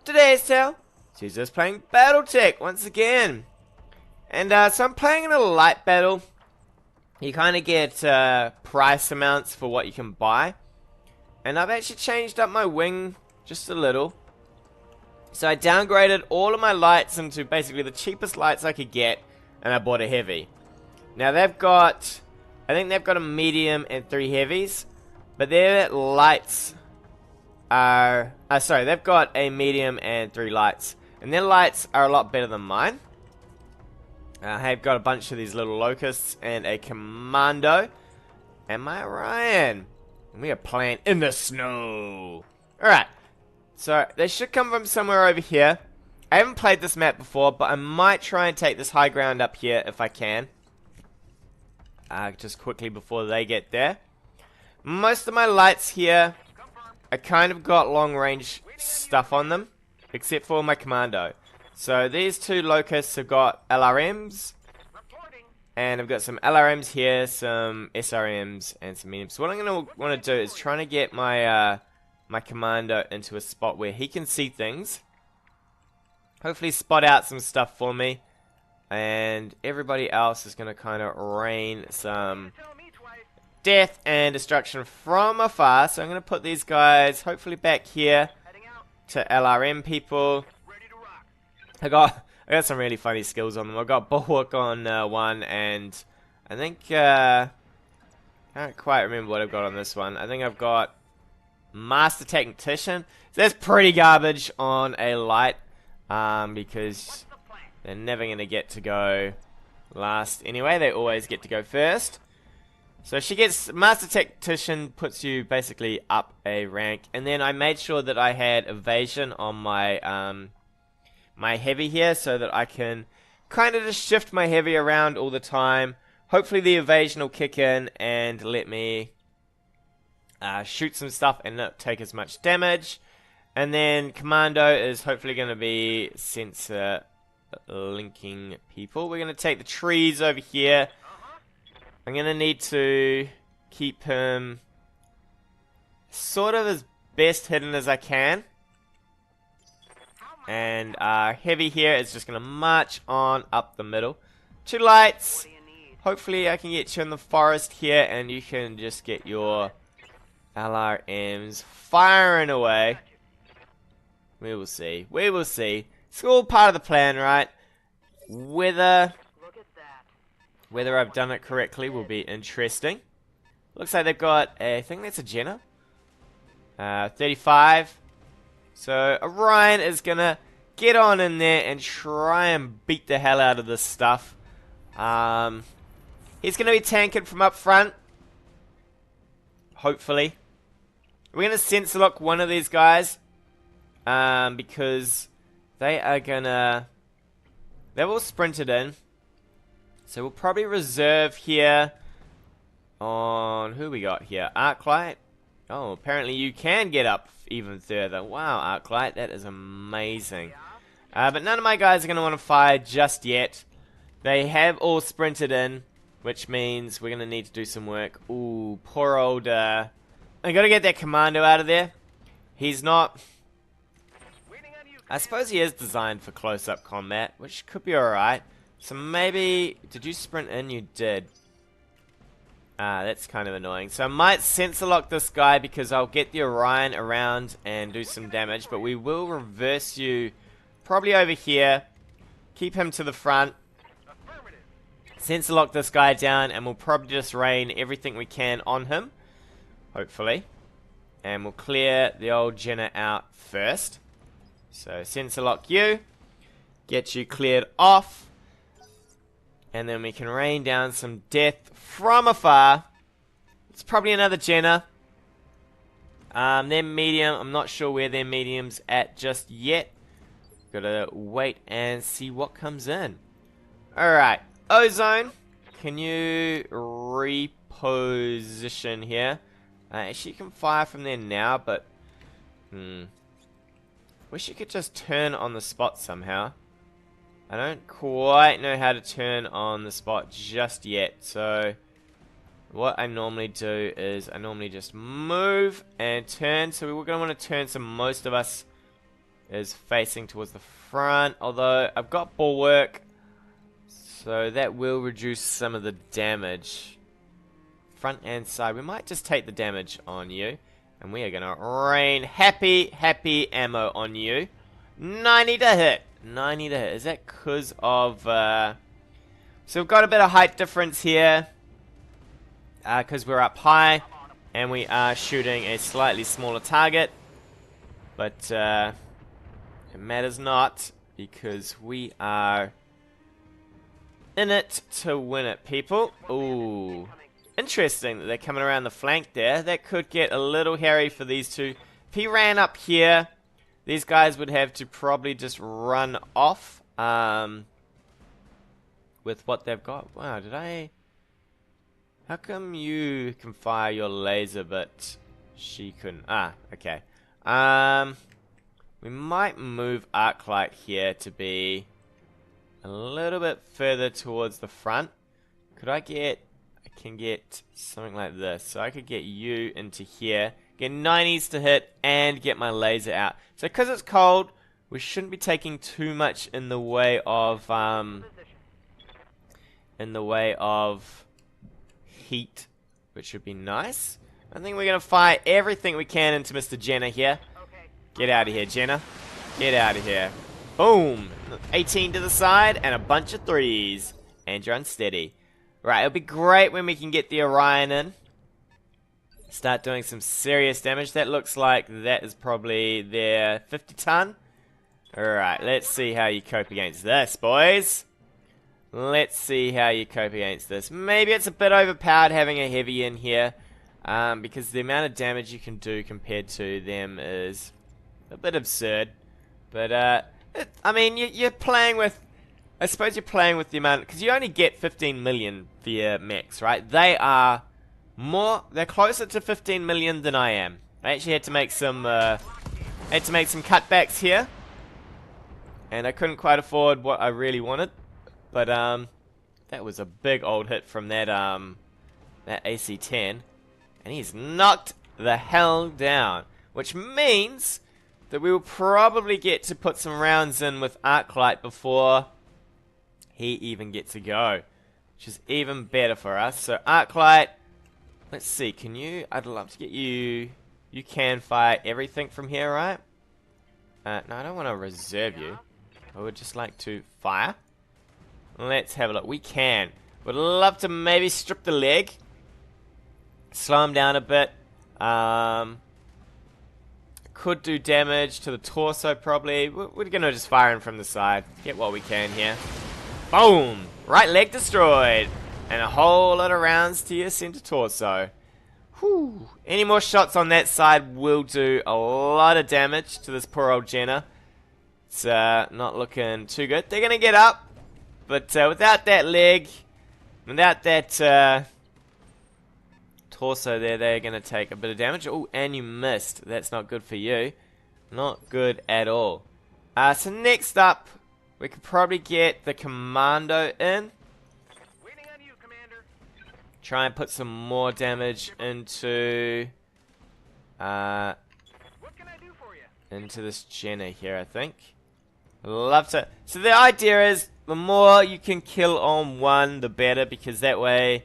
today's tale, she's just playing BattleTech once again. And so I'm playing in a light battle. You kind of get price amounts for what you can buy. And I've actually changed up my wing just a little. So I downgraded all of my lights into basically the cheapest lights I could get. And I bought a heavy. Now they've got, I think they've got a medium and 3 heavies. But their lights are, sorry, they've got a medium and 3 lights. And their lights are a lot better than mine. I've got a bunch of these little locusts and a commando. And my Orion. And we are playing in the snow. Alright. So they should come from somewhere over here. I haven't played this map before, but I might try and take this high ground up here if I can. Just quickly before they get there. Most of my lights here, I kind of got long range stuff on them. Except for my commando. So these 2 locusts have got LRMs. And I've got some LRMs here, some SRMs, and some mediums. So what I'm going to want to do is trying to get my my commando into a spot where he can see things. Hopefully spot out some stuff for me. And everybody else is going to kind of rain some death and destruction from afar. So I'm going to put these guys hopefully back here to LRM people. I got some really funny skills on them. I got Bulwark on one, and I think I can't quite remember what I've got on this one. I think I've got Master Tactician. So that's pretty garbage on a light, because they're never going to get to go last anyway. They always get to go first. So she gets Master Tactician, puts you basically up a rank, and then I made sure that I had evasion on my my heavy here, so that I can kind of just shift my heavy around all the time. Hopefully the evasion will kick in and let me shoot some stuff and not take as much damage. And then commando is hopefully going to be sensor linking people. We're going to take the trees over here. I'm going to need to keep him sort of as best hidden as I can. And heavy here is just going to march on up the middle. 2 lights. Hopefully I can get you in the forest here and you can just get your LRMs firing away. We will see. We will see. It's all part of the plan, right? Whether I've done it correctly will be interesting. Looks like they've got I think that's a Jenna. 35. So Orion is going to get on in there and try and beat the hell out of this stuff. He's going to be tanking from up front. Hopefully. We're going to sensor lock one of these guys. Because they are going to... They've all sprinted in. So we'll probably reserve here on... Who we got here? Arclight. Oh, apparently you can get up even further. Wow, Arclight, that is amazing. But none of my guys are going to want to fire just yet. They have all sprinted in, which means we're going to need to do some work. Ooh, poor old... I got to get that commando out of there. He's not... I suppose he is designed for close-up combat, which could be alright. So maybe... Did you sprint in? You did. That's kind of annoying. So I might sensor lock this guy because I'll get the Orion around and do some damage. But we will reverse you probably over here. Keep him to the front. Sensor lock this guy down and we'll probably just rain everything we can on him. Hopefully. And we'll clear the old Jenna out first. So sensor lock you. Get you cleared off. And then we can rain down some death from afar. It's probably another Jenna. They're medium. I'm not sure where their medium's at just yet. Gotta wait and see what comes in. Alright. Ozone. Can you reposition here? Actually, you can fire from there now, but... Wish you could just turn on the spot somehow. I don't quite know how to turn on the spot just yet, so what I normally do is I normally just move and turn. So we're going to want to turn, so most of us is facing towards the front. Although I've got bulwark, so that will reduce some of the damage. Front and side. We might just take the damage on you. And we are going to rain happy ammo on you. 90 to hit. 90 to hit. Is that because of... So we've got a bit of height difference here. Because we're up high. And we are shooting a slightly smaller target. But it matters not. Because we are in it to win it, people. Ooh. Interesting that they're coming around the flank there. That could get a little hairy for these two. If he ran up here, these guys would have to probably just run off with what they've got. Wow, did I... How come you can fire your laser but she couldn't? Ah, okay. We might move Arclight here to be a little bit further towards the front. Could I get... I can get something like this. So I could get you into here, get 90s to hit, and get my laser out. So because it's cold, we shouldn't be taking too much in the way of heat, which would be nice. I think we're gonna fire everything we can into Mr. Jenner here. Get out of here, Jenner. Get out of here. Boom! 18 to the side and a bunch of 3s, and you're unsteady. Right, it'll be great when we can get the Orion in. Start doing some serious damage. That looks like that is probably their 50 ton. Alright, let's see how you cope against this, boys. Let's see how you cope against this. Maybe it's a bit overpowered having a heavy in here. Because the amount of damage you can do compared to them is a bit absurd. But, I mean, you're playing with... I suppose you're playing with the amount, because you only get 15 million for your mechs, right? They are more, they're closer to 15 million than I am. I actually had to make some cutbacks here, and I couldn't quite afford what I really wanted. But that was a big old hit from that that AC-10, and he's knocked the hell down, which means that we will probably get to put some rounds in with Arclight before he even gets to go, which is even better for us. So Arclight, let's see, can you, I'd love to get you, you can fire everything from here, right? No, I don't want to reserve you. I would just like to fire. Let's have a look. We can. Would love to maybe strip the leg, slow him down a bit. Could do damage to the torso probably. We're gonna just fire him from the side. Get what we can here. Boom! Right leg destroyed. And a whole lot of rounds to your center torso. Whew. Any more shots on that side will do a lot of damage to this poor old Jenner. It's not looking too good. They're gonna get up. But without that leg, without that torso there, they're gonna take a bit of damage. Oh, and you missed. That's not good for you. Not good at all. So next up, we could probably get the commando in. Waiting on you, Commander. Try and put some more damage into What can I do for you? into this Jenner here, I think. Love to. So the idea is the more you can kill on one, the better, because that way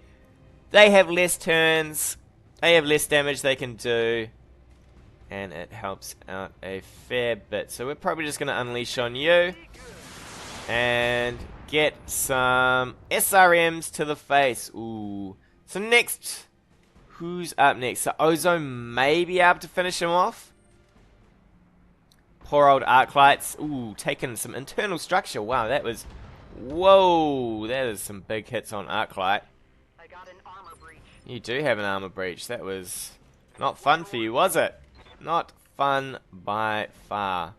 they have less turns, they have less damage they can do, and it helps out a fair bit. So we're probably just going to unleash on you and get some SRMs to the face. Ooh. So next, who's up next? So Ozone may be able to finish him off. Poor old Arclights. Ooh, taking some internal structure. Wow, that was... Whoa, that is some big hits on Arclight. I got an armor breach. You do have an armor breach. That was not fun for you, was it? Not fun by far.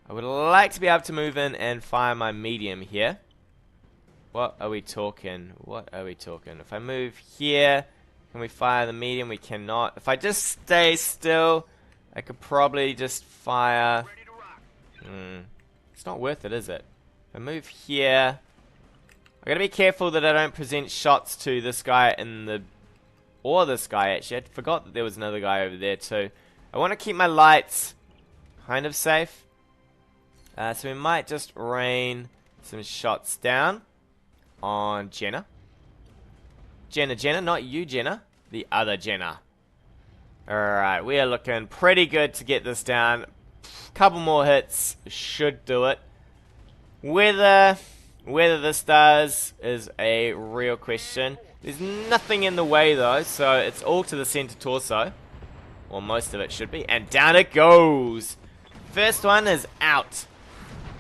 I would like to be able to move in and fire my medium here. What are we talking? What are we talking? If I move here, can we fire the medium? We cannot. If I just stay still, I could probably just fire... Ready to rock. It's not worth it, is it? If I move here... I gotta be careful that I don't present shots to this guy in the... Or this guy, actually. I forgot that there was another guy over there, too. I want to keep my lights kind of safe. So we might just rain some shots down on Jenna. Jenna, not you, Jenna. The other Jenna. Alright, we are looking pretty good to get this down. Couple more hits should do it. Whether this does is a real question. There's nothing in the way though, so it's all to the center torso. Or most of it should be. And down it goes. First one is out.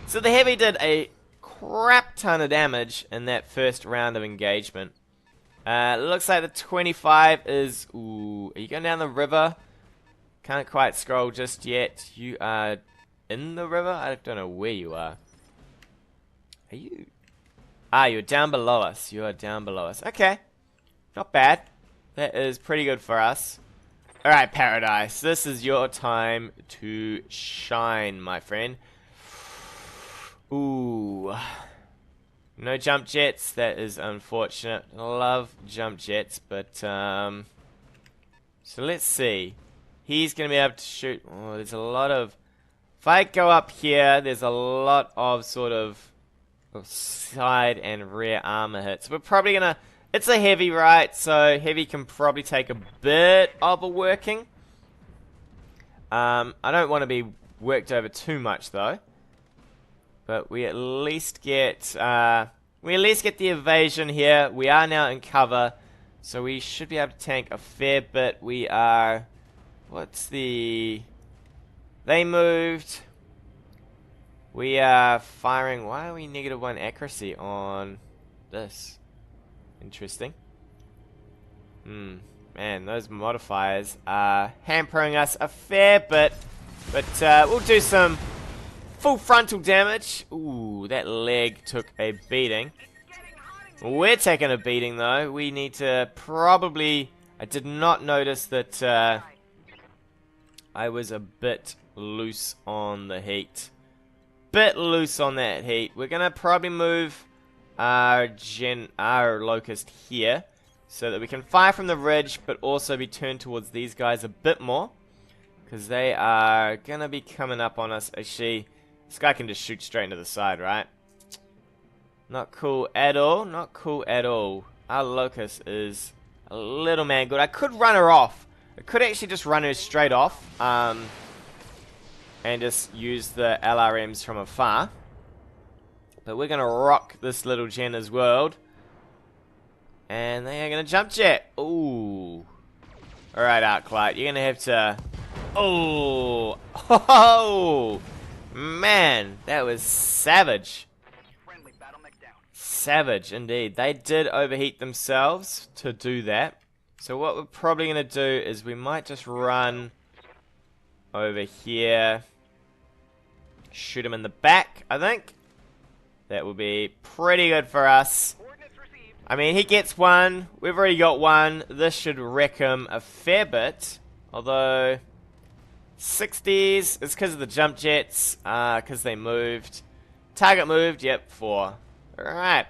So the heavy did a crap ton of damage in that first round of engagement. Looks like the 25 is... Ooh, are you going down the river? Can't quite scroll just yet. You are in the river? I don't know where you are. Are you... Ah, you're down below us. You are down below us. Okay. Not bad. That is pretty good for us. Alright, Paradise. This is your time to shine, my friend. Ooh. No jump jets. That is unfortunate. I love jump jets, but so let's see. He's gonna be able to shoot. Oh, there's a lot of. If I go up here, there's a lot of sort of side and rear armor hits. We're probably gonna. It's a heavy, right? So heavy can probably take a bit of a working. I don't want to be worked over too much though. But we at least get the evasion here. We are now in cover, so we should be able to tank a fair bit. We are. What's the? They moved. We are firing. Why are we -1 accuracy on this? Interesting. Man, those modifiers are hampering us a fair bit, but we'll do some. Full frontal damage. Ooh, that leg took a beating. We're taking a beating though. We need to probably... I did not notice that I was a bit loose on the heat. Bit loose on that heat. We're gonna probably move our locust here so that we can fire from the ridge but also be turned towards these guys a bit more, because they are gonna be coming up on us. Actually, this guy can just shoot straight into the side, right? Not cool at all. Not cool at all. Our locust is a little man good. I could run her off. I could actually just run her straight off. And just use the LRMs from afar. But we're going to rock this little Jenna's world. And they are going to jump jet. Ooh. Alright, Arclight. You're going to have to... Oh. Oh. Man, that was savage. Savage indeed. They did overheat themselves to do that. So what we're probably going to do is we might just run over here. Shoot them in the back, I think. That would be pretty good for us. I mean, he gets one. We've already got one. This should wreck him a fair bit. Although... 60s, it's because of the jump jets, because they moved. Target moved, yep, 4. Alright.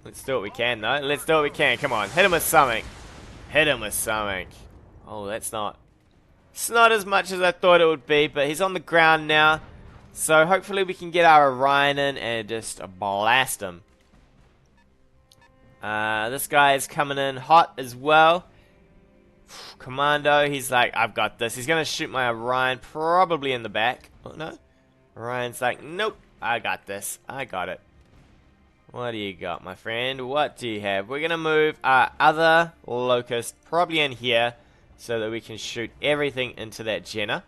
Let's do what we can, though. Let's do what we can. Come on, hit him with something. Hit him with something. Oh, that's not... It's not as much as I thought it would be, but he's on the ground now. So hopefully we can get our Orion in and just blast him. This guy is coming in hot as well. Commando, he's like, I've got this. He's going to shoot my Orion probably in the back. Oh, no. Orion's like, nope, I got this. I got it. What do you got, my friend? What do you have? We're going to move our other locust probably in here so that we can shoot everything into that Jenna.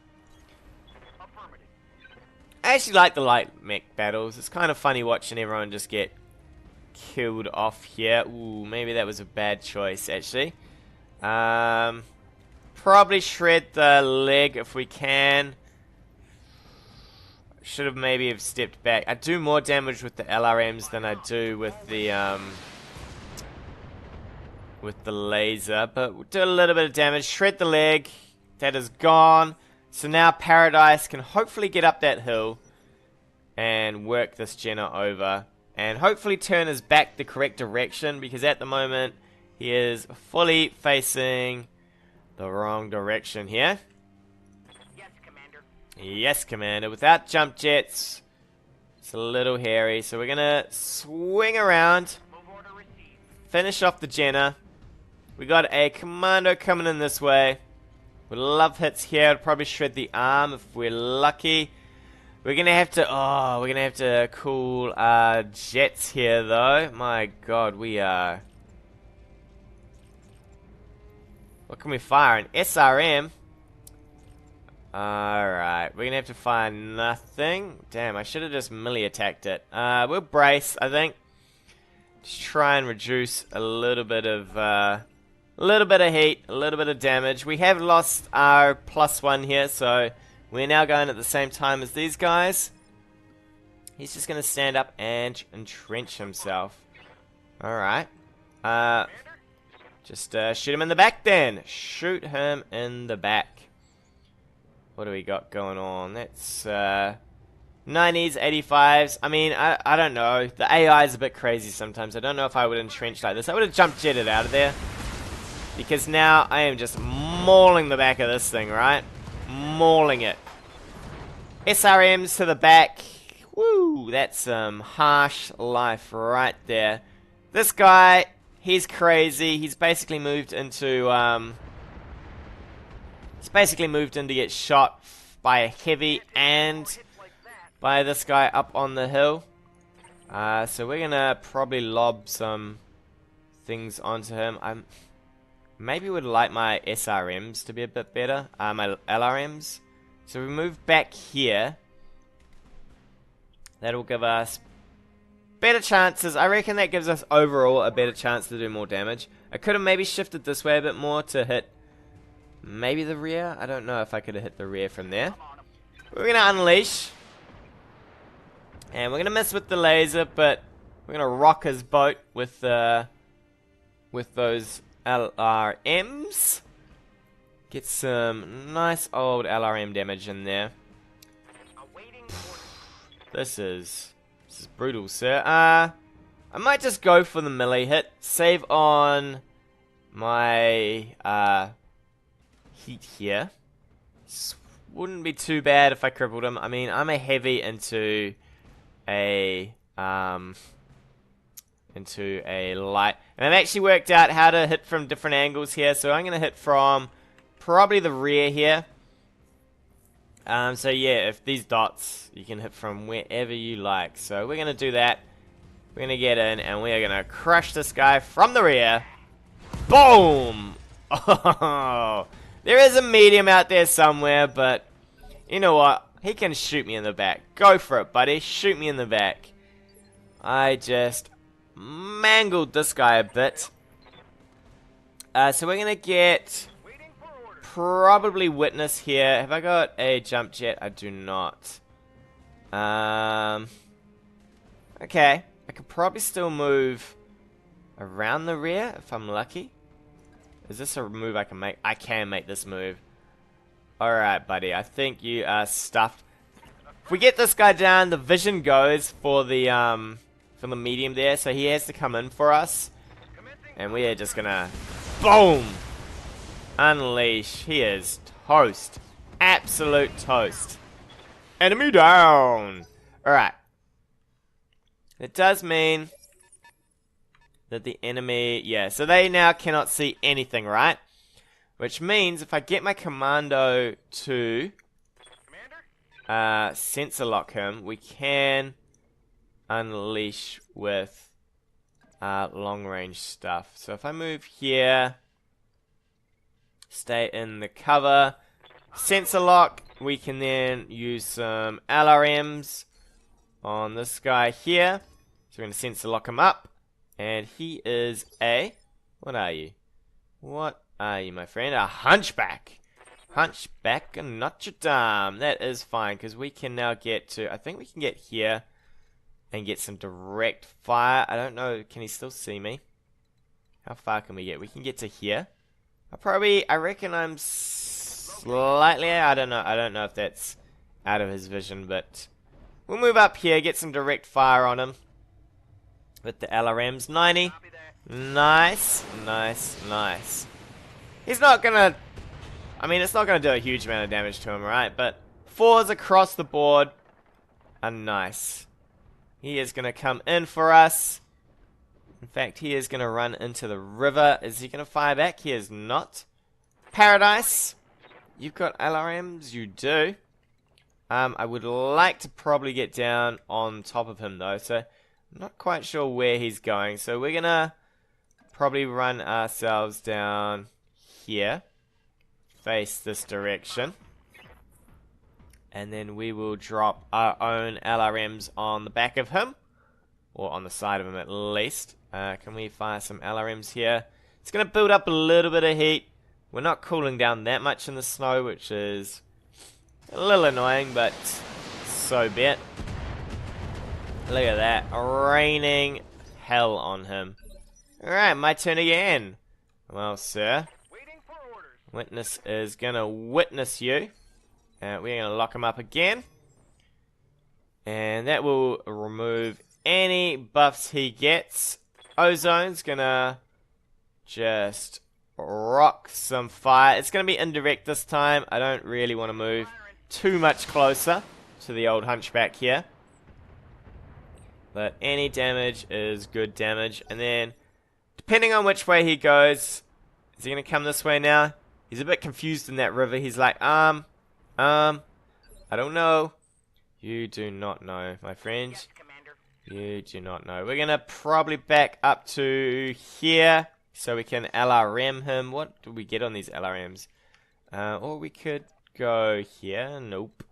I actually like the light mech battles. It's kind of funny watching everyone just get killed off here. Ooh, maybe that was a bad choice, actually. Probably shred the leg if we can. Should have maybe have stepped back. I do more damage with the LRMs than I do with the laser, but we'll do a little bit of damage. Shred the leg. That is gone. So now Paradise can hopefully get up that hill and work this Jenna over and hopefully turn his back the correct direction, because at the moment he is fully facing the wrong direction here. Yes, Commander. Yes, Commander. Without jump jets, It's a little hairy, so we're gonna swing around, Move order received. finish off the Jenna. We got a commando coming in this way. With love hits here, it'll probably shred the arm if we're lucky. We're gonna have to cool our jets here though. My god, we are. What can we fire? An SRM? Alright, we're gonna have to fire nothing. Damn, I should have just melee attacked it. We'll brace, I think. Just try and reduce a little bit of heat, a little bit of damage. We have lost our +1 here, so we're now going at the same time as these guys. He's just gonna stand up and entrench himself. Alright. Just shoot him in the back then. Shoot him in the back. What do we got going on? That's 90s, 85s. I mean, I don't know. The AI is a bit crazy sometimes. I don't know if I would entrench like this. I would have jump jetted out of there. Because now I am just mauling the back of this thing, right? Mauling it. SRMs to the back. Woo! That's some harsh life right there. This guy, he's crazy. He's basically moved into to get shot by a heavy and by this guy up on the hill. So we're gonna probably lob some things onto him. Maybe would like my SRMs to be a bit better. My LRMs. So we move back here. That'll give us better chances. I reckon that gives us overall a better chance to do more damage. I could have maybe shifted this way a bit more to hit maybe the rear. I don't know if I could have hit the rear from there. We're going to unleash. And we're going to mess with the laser, but we're going to rock his boat with those LRMs. Get some nice old LRM damage in there. This is brutal, sir. I might just go for the melee hit. Save on my heat here. Wouldn't be too bad if I crippled him. I mean, I'm a heavy into a light, and I've actually worked out how to hit from different angles here. So I'm gonna hit from probably the rear here. So yeah, if these dots, you can hit from wherever you like. So we're gonna do that. We're gonna get in, and we are gonna crush this guy from the rear. Boom! Oh, there is a medium out there somewhere, but you know what? He can shoot me in the back. Go for it, buddy. Shoot me in the back. I just mangled this guy a bit. So we're gonna get probably witness here. Have I got a jump jet? I do not. Okay. I could probably still move around the rear if I'm lucky. Is this a move I can make? I can make this move. Alright, buddy. I think you are stuffed. If we get this guy down, the vision goes for the medium there, so he has to come in for us. And we are just gonna boom! Unleash. He is toast. Absolute toast. Enemy down! Alright. It does mean that the enemy... Yeah, so they now cannot see anything, right? Which means if I get my commando to sensor lock him, we can unleash with long range stuff. So if I move here, stay in the cover, sensor lock, we can then use some LRMs on this guy here. So we're going to sensor lock him up. And he is a... What are you? What are you, my friend? A hunchback. Hunchback of Notre Dame. That is fine, because we can now get to... I think we can get here and get some direct fire. I don't know. Can he still see me? How far can we get? We can get to here. I reckon I'm slightly... I don't know. I don't know if that's out of his vision, but... We'll move up here, get some direct fire on him. With the LRMs. 90. Nice. Nice. Nice. He's not gonna... I mean, it's not gonna do a huge amount of damage to him, right? But 4s across the board are nice. He is going to come in for us. In fact, he is going to run into the river. Is he going to fire back? He is not. Paradise. You've got LRMs? You do. I would like to probably get down on top of him though, so I'm not quite sure where he's going. So we're going to probably run ourselves down here. Face this direction. And then we will drop our own LRMs on the back of him. Or on the side of him at least. Can we fire some LRMs here? It's going to build up a little bit of heat. We're not cooling down that much in the snow, which is a little annoying, but so be it. Look at that. Raining hell on him. Alright, my turn again. Well, sir. Witness is going to witness you. We're going to lock him up again. And that will remove any buffs he gets. Ozone's going to just rock some fire. It's going to be indirect this time. I don't really want to move too much closer to the old hunchback here. But any damage is good damage. And then, depending on which way he goes, is he going to come this way now? He's a bit confused in that river. He's like, I don't know. You do not know, my friend. Yes, Commander. You do not know. We're going to probably back up to here so we can LRM him. What do we get on these LRMs? Or we could go here. Nope.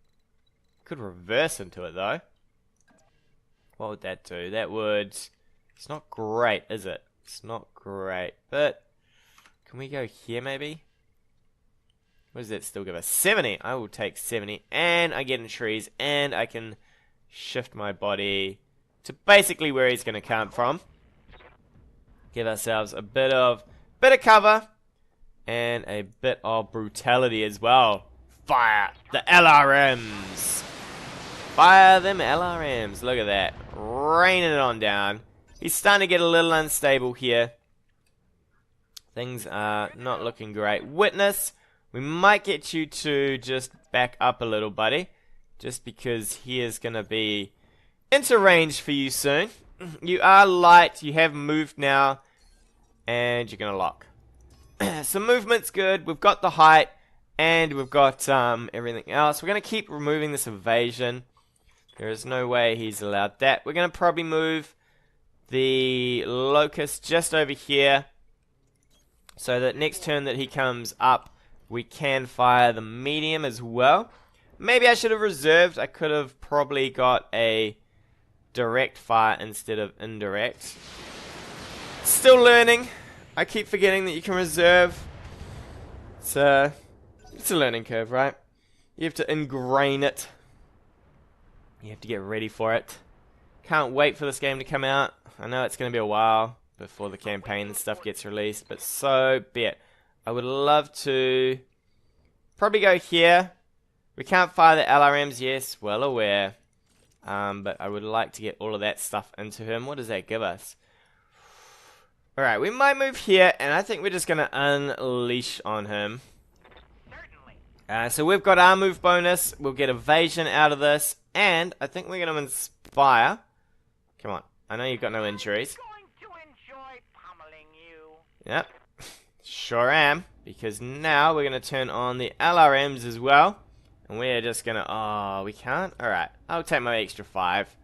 Could reverse into it, though. What would that do? That would... It's not great, is it? It's not great. But, can we go here, maybe? What does that still give us? 70. I will take 70. And I get in trees. And I can shift my body to basically where he's going to come from. Give ourselves a bit of cover. And a bit of brutality as well. Fire the LRMs. Fire them LRMs. Look at that. Raining it on down. He's starting to get a little unstable here. Things are not looking great. Witness. We might get you to just back up a little, buddy. Just because he is going to be into range for you soon. You are light. You have moved now. And you're going to lock. So movement's good. We've got the height. And we've got everything else. We're going to keep removing this evasion. There is no way he's allowed that. We're going to probably move the locust just over here. So that next turn that he comes up, we can fire the medium as well. Maybe I should have reserved. I could have probably got a direct fire instead of indirect. Still learning. I keep forgetting that you can reserve. It's a learning curve, right? You have to ingrain it. You have to get ready for it. Can't wait for this game to come out. I know it's going to be a while before the campaign and stuff gets released, but so be it. I would love to probably go here. We can't fire the LRMs, yes, well aware. But I would like to get all of that stuff into him. What does that give us? Alright, we might move here, and I think we're just going to unleash on him. So we've got our move bonus. We'll get evasion out of this. And I think we're going to inspire. Come on. I know you've got no injuries. Yep. Sure am. Because now we're going to turn on the LRMs as well. And we're just going to... Oh, we can't? Alright. I'll take my extra 5.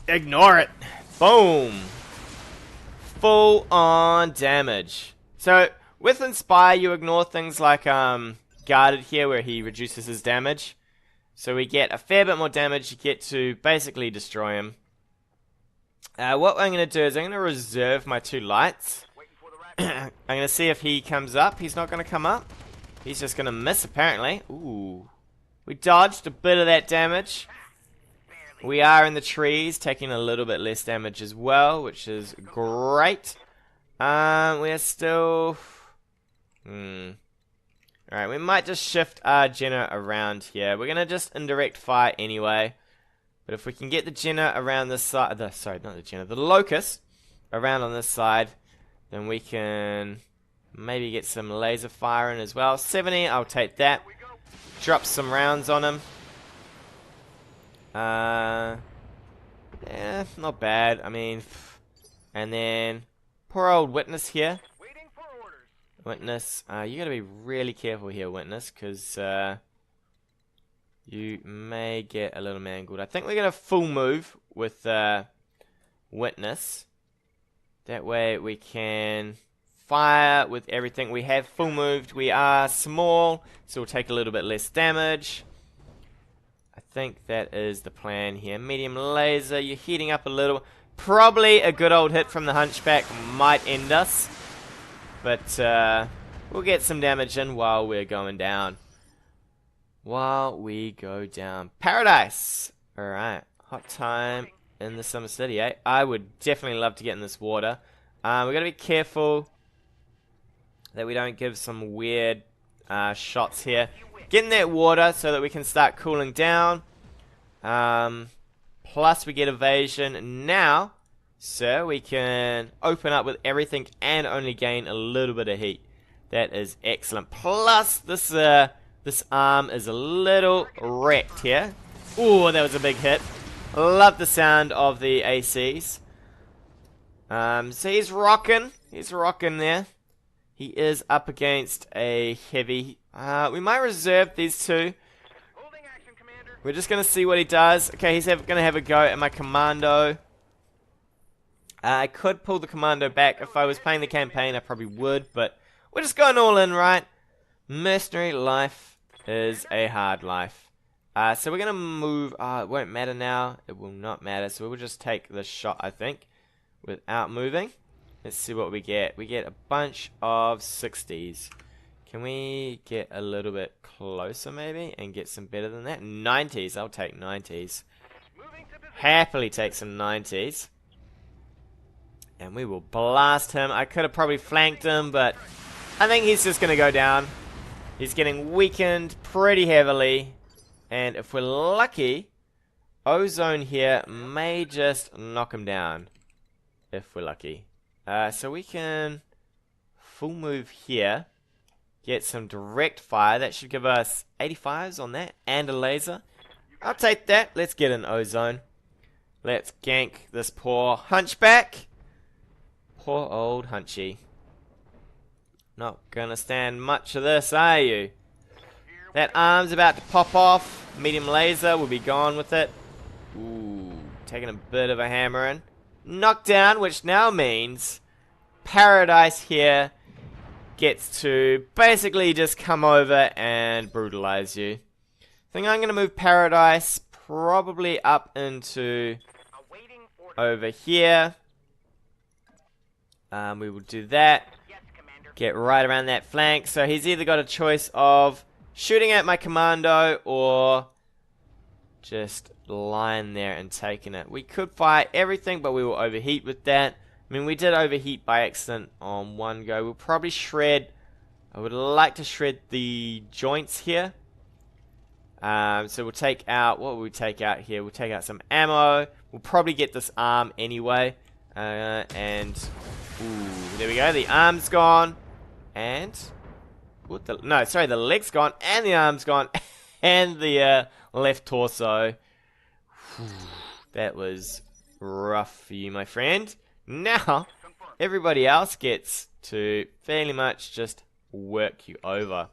Ignore it. Boom. Full on damage. So, with Inspire, you ignore things like Guarded here, where he reduces his damage. So we get a fair bit more damage. You get to basically destroy him. What I'm going to do is I'm going to reserve my 2 lights. I'm going to see if he comes up. He's not going to come up. He's just going to miss, apparently. Ooh. We dodged a bit of that damage. We are in the trees, taking a little bit less damage as well, which is great. We're still... Alright, we might just shift our Jenna around here. We're going to just indirect fire anyway. But if we can get the Jenna around this side... sorry, not the Jenna. The Locust around on this side, then we can maybe get some laser fire in as well. 70, I'll take that. Drop some rounds on him. Yeah, not bad. I mean, and then poor old Witness here. Waiting for orders. Witness, you gotta be really careful here, Witness, because you may get a little mangled. I think we're gonna full move with Witness. That way we can fire with everything. We have full moved. We are small, so we'll take a little bit less damage. I think that is the plan here. Medium laser, you're heating up a little. Probably a good old hit from the Hunchback might end us. But we'll get some damage in while we're going down. While we go down. Paradise! Alright, hot time in the Summer City, eh? I would definitely love to get in this water. We gotta be careful that we don't give some weird shots here. Get in that water so that we can start cooling down. Plus we get evasion. Now, sir, we can open up with everything and only gain a little bit of heat. That is excellent. Plus, this arm is a little wrecked here. Ooh, that was a big hit. Love the sound of the ACs. So he's rocking. He's rocking there. He is up against a heavy. We might reserve these two. Holding action, Commander. We're just going to see what he does. Okay, he's going to have a go at my commando. I could pull the commando back. If I was playing the campaign, I probably would. But we're just going all in, right? Mercenary life is a hard life. So we're going to move. It won't matter now. It will not matter. So we'll just take the shot, I think, without moving. Let's see what we get. We get a bunch of 60s. Can we get a little bit closer, maybe, and get some better than that? 90s. I'll take 90s. Moving to position. Happily take some 90s. And we will blast him. I could have probably flanked him, but I think he's just going to go down. He's getting weakened pretty heavily. And if we're lucky, Ozone here may just knock him down. If we're lucky. So we can full move here. Get some direct fire. That should give us 85s on that. And a laser. I'll take that. Let's get an Ozone. Let's gank this poor Hunchback. Poor old Hunchy. Not gonna stand much of this, are you? That arm's about to pop off. Medium laser will be gone with it. Ooh, taking a bit of a hammering. Knockdown, which now means Paradise here gets to basically just come over and brutalize you. I think I'm gonna move Paradise probably up into Awaiting orders. over here. We will do that. Yes, Commander. Get right around that flank. So he's either got a choice of shooting at my commando or just lying there and taking it. We could fire everything, but we will overheat with that. I mean, we did overheat by accident on one go. We'll probably shred. I would like to shred the joints here. So we'll take out, what will we take out here? We'll take out some ammo. We'll probably get this arm anyway. And, ooh, there we go. The arm's gone. And, no, sorry, the leg's gone. And the arm's gone. And the left torso. That was rough for you, my friend. Now, everybody else gets to fairly much just work you over.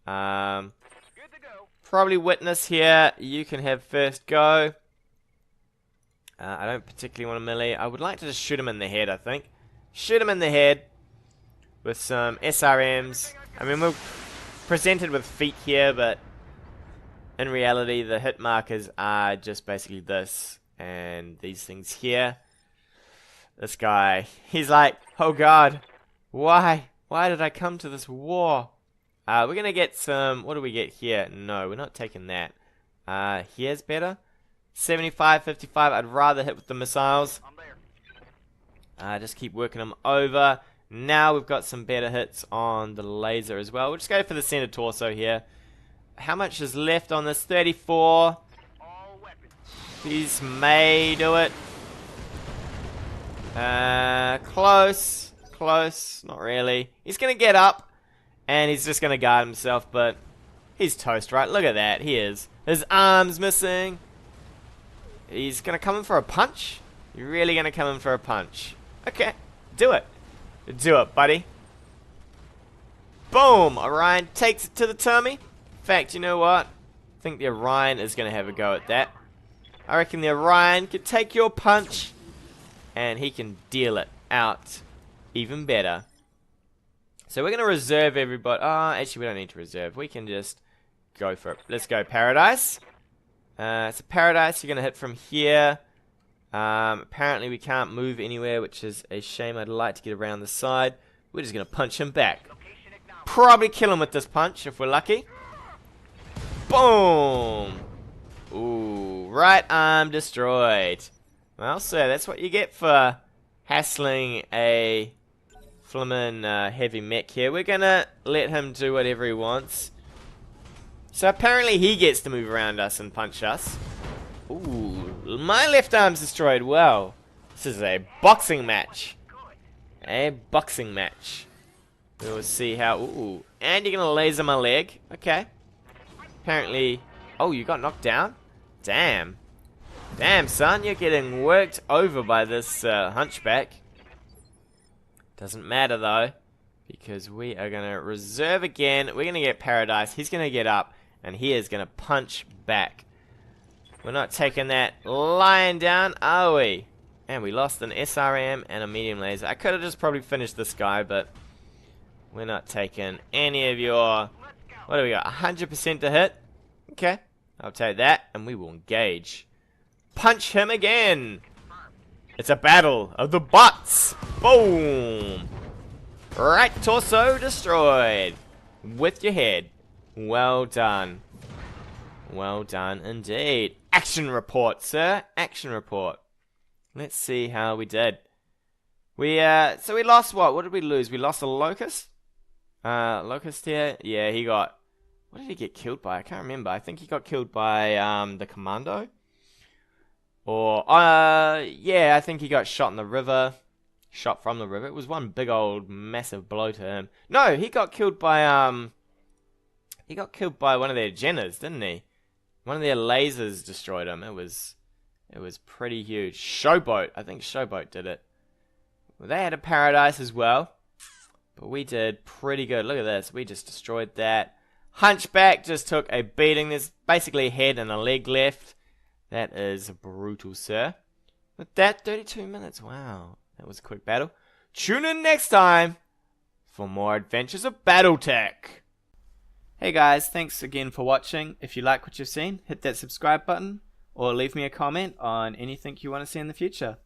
Good to go. Probably Witness here. You can have first go. I don't particularly want to melee. I would like to just shoot him in the head, I think. Shoot him in the head with some SRMs. I mean, we're presented with feet here, but in reality, the hit markers are just basically this and these things here. This guy, he's like, oh god, why? Why did I come to this war? We're going to get some, what do we get here? No, we're not taking that. Here's better. 75, 55, I'd rather hit with the missiles. I'm there. Just keep working them over. Now we've got some better hits on the laser as well. We'll just go for the center torso here. How much is left on this? 34. All weapons. These may do it. Close. Close. Not really. He's going to get up. And he's just going to guard himself. But he's toast, right? Look at that. He is. His arm's missing. He's gonna come in for a punch? You're really gonna come in for a punch? Okay, do it. Do it, buddy. Boom! Orion takes it to the tummy. In fact, you know what? I think the Orion is gonna have a go at that. I reckon the Orion could take your punch and he can deal it out even better. So we're gonna reserve everybody. Oh, actually we don't need to reserve. We can just go for it. Let's go Paradise. It's a Paradise. You're gonna hit from here. Apparently we can't move anywhere, which is a shame. I'd like to get around the side. We're just gonna punch him back. Probably kill him with this punch if we're lucky. Boom! Ooh, right arm destroyed. Well, sir, that's what you get for hassling a flimmin' heavy mech here. We're gonna let him do whatever he wants. So apparently he gets to move around us and punch us. Ooh, my left arm's destroyed. Well, this is a boxing match. A boxing match. We'll see how... Ooh, and you're gonna laser my leg. Okay. Apparently... Oh, you got knocked down? Damn. Damn, son, you're getting worked over by this hunchback. Doesn't matter, though. Because we are gonna reserve again. We're gonna get Paradise. He's gonna get up. And he is gonna punch back. We're not taking that lying down, are we? And we lost an SRM and a medium laser. I could have just probably finished this guy, but we're not taking any of your... What do we got? 100% to hit? Okay, I'll take that, and we will engage. Punch him again! It's a battle of the butts! Boom! Right torso destroyed! With your head. Well done. Well done indeed. Action report, sir. Action report. Let's see how we did. So we lost what? What did we lose? We lost a Locust? Locust here? Yeah, he got... What did he get killed by? I can't remember. I think he got killed by the Commando. Or, yeah, I think he got shot in the river. Shot from the river. It was one big old massive blow to him. No, he got killed by, he got killed by one of their Jenners, didn't he? One of their lasers destroyed him. It was pretty huge. Showboat. I think Showboat did it. Well, they had a Paradise as well. But we did pretty good. Look at this. We just destroyed that. Hunchback just took a beating. There's basically a head and a leg left. That is brutal, sir. With that, 32 minutes. Wow. That was a quick battle. Tune in next time for more adventures of BattleTech. Hey guys, thanks again for watching. If you like what you've seen, hit that subscribe button or leave me a comment on anything you want to see in the future.